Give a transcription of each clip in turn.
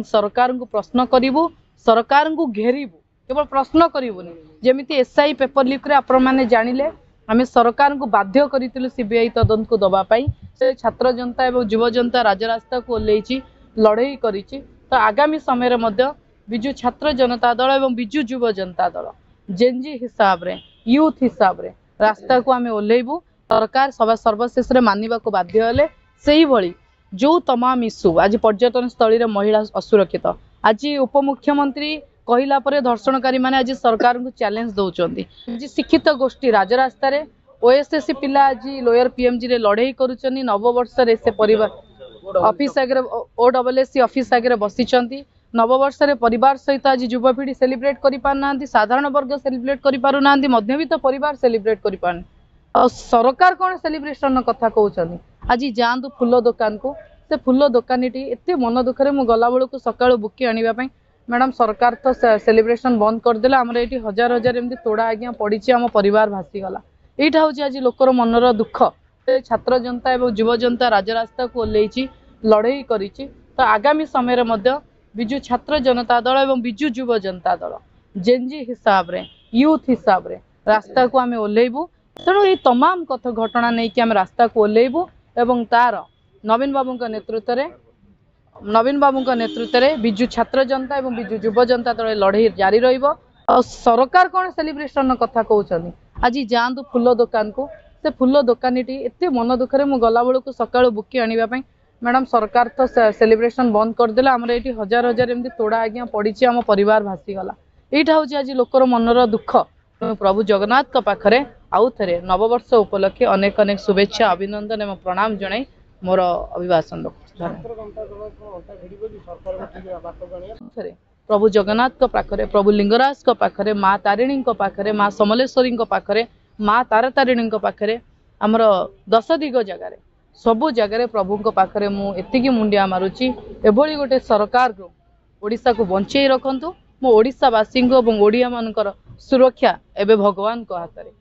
सरकार को प्रश्न करूँ सरकार को घेरबू केवल प्रश्न करूनी जमी एसआई पेपर लिक आपण मैंने जानिले आम सरकार को बाध्य करूँ सीबीआई तदंत को दवापाई से छात्र जनता एवं युव जनता राजरास्ता को ओह्लैची लड़ई करी तो आगामी समय विजु छात्र जनता दल एवं विजु युव जनता दल जेनजी हिसाब रे यूथ हिसाब रे रास्ता को आम ओह्लैबू सरकार सर्वशेष मानवा को बाध्य हेले से भली जो तमाम इश्यू आज पर्यटन स्थली रे महिला असुरक्षित आज उपमुख्यमंत्री कहला परे धर्षणकारी माने आज सरकार को चैलेंज दौरान आज शिक्षित गोष्ठी राजरास्ता ओएसएससी पिला आज लोयर पीएमजी रे लड़ई करुचन नववर्ष से परिवार ऑफिस आगे ओडब्ल्यूएससी ऑफिस आगे बसी नववर्ष परिवार सहित आज युवपीढ़ी सेलिब्रेट कर पारना साधारण वर्ग सेलिब्रेट कर पारना मध्यवित्त परिवार सेलिब्रेट कर पारना सरकार कौन सेलिब्रेशन कथा कहते आज जातु फूल दुकान को से फूल दुकानीटी एत मन दुखे मुझे गला बेलू सका बुकी आने मैडम सरकार तो सेलिब्रेशन बंद करदे आमर ये हजार हजार एमती तोड़ा आज्ञा पड़ी आम परिवार भासीगला यहाँ हूँ आज लोकर मनर दुख छात्र जनता एवं युव जनता राजरास्ता को ओह्लैची लड़ई करी तो आगामी समय विजु छात्र जनता दल एवं विजु युव जनता दल जेनजी हिसाब रे यूथ हिसाब रे रास्ता को आम ओह्लैबू तेणु ये तमाम कथा घटना नहीं कि आम रास्ता को ओह्लैबू एवं तार नवीन बाबू नेतृत्व में विजु छात्र जनता एवं विजु युव जनता दल लड़ई जारी रहिबो सरकार कौन सेलिब्रेशन कथा कहते आज जातु फूल दुकान को से फूल दुकानीटी एत मन दुखे मुझे गला बेलू सका बुकी आने मैडम सरकार तो सेलिब्रेशन बंद करदे आमर ये हजार हजार एमती तोड़ा आज्ञा पड़ी आम परिवार भासीगला यहाँ हूँ आज लोकर मनर दुख प्रभु जगन्नाथ पाखरे आउ थे नववर्ष उपलक्षे अनेक अनेक शुभेच्छा अभिनंदन एवं प्रणाम जनाई मोर अभिभाषण प्रभु जगन्नाथ पाखरे प्रभु लिंगराज पाखरे माँ तारिणी पाखरे माँ समलेश्वरी पाखरे माँ तारतारिणी पाखरे आमर 10 दिग जगार सबु जगार प्रभु पाखरे मुझे मुंडिया मारुची एभली गोटे सरकार को ओडिशा को बंचे रखंतु मो ओडिशावासी ओडिया मानकर सुरक्षा एवं भगवान को हाथ में।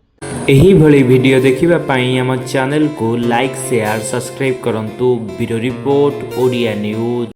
एही भली वीडियो देखिबा पाई हम चैनल को लाइक शेयर सब्सक्राइब करंतु ब्यूरो रिपोर्ट ओडिया न्यूज।